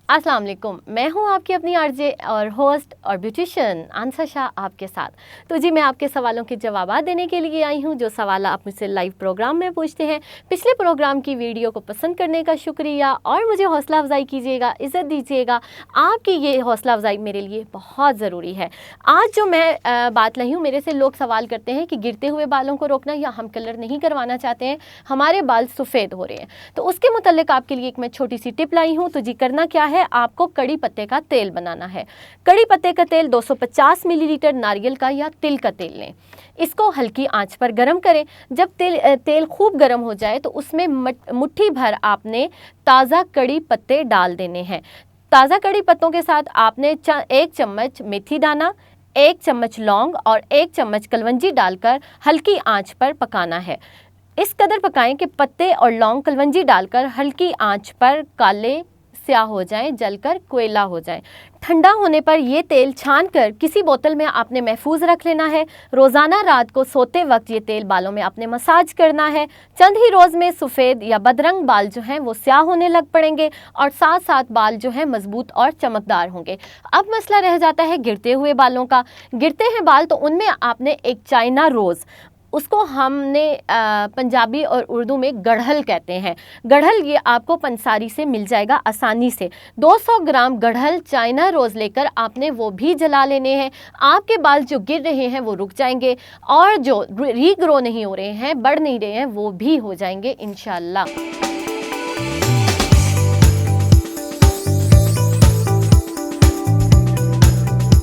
अस्सलाम वालेकुम, मैं हूँ आपकी अपनी आरजे और होस्ट और ब्यूटिशियन आंसा शाह आपके साथ। तो जी मैं आपके सवालों के जवाब देने के लिए आई हूँ, जो सवाल आप मुझसे लाइव प्रोग्राम में पूछते हैं। पिछले प्रोग्राम की वीडियो को पसंद करने का शुक्रिया और मुझे हौसला अफजाई कीजिएगा, इज़्ज़त दीजिएगा। आपकी ये हौसला अफजाई मेरे लिए बहुत ज़रूरी है। आज जो मैं बात लाई हूँ, मेरे से लोग सवाल करते हैं कि गिरते हुए बालों को रोकना, या हम कलर नहीं करवाना चाहते हैं, हमारे बाल सफ़ेद हो रहे हैं। तो उसके मुतल्लिक आपके लिए एक मैं छोटी सी टिप लाई हूँ। तो जी करना क्या है, आपको कड़ी पत्ते का तेल बनाना है। कड़ी पत्ते का तेल 250 मिलीलीटर नारियल का या तिल का तेल लें। इसको हल्की आंच पर गरम करें। जब तेल खूब गरम हो जाए तो उसमें मुट्ठी भर आपने ताज़ा कड़ी पत्ते डाल देने हैं। ताज़ा कड़ी पत्तों के साथ आपने 1 चम्मच मेथी दाना, 1 चम्मच लौंग और 1 चम्मच कलवंजी डालकर हल्की आंच पर पकाना है। इस कदर पकाएं कि पत्ते और लौंग कलवंजी डालकर हल्की आंच पर काले स्याह हो जाएं, जलकर कोयला हो जाएं। ठंडा होने पर ये तेल छान कर किसी बोतल में आपने महफूज रख लेना है। रोज़ाना रात को सोते वक्त ये तेल बालों में आपने मसाज करना है। चंद ही रोज़ में सफ़ेद या बदरंग बाल जो हैं वो स्याह होने लग पड़ेंगे और साथ साथ बाल जो हैं मजबूत और चमकदार होंगे। अब मसला रह जाता है गिरते हुए बालों का। गिरते हैं बाल तो उनमें आपने एक चाइना रोज़, उसको हमने पंजाबी और उर्दू में गढ़हल कहते हैं। गढ़हल ये आपको पंसारी से मिल जाएगा आसानी से। 200 ग्राम गढ़हल चाइना रोज़ लेकर आपने वो भी जला लेने हैं। आपके बाल जो गिर रहे हैं वो रुक जाएंगे और जो रीग्रो नहीं हो रहे हैं, बढ़ नहीं रहे हैं, वो भी हो जाएंगे इंशाअल्लाह।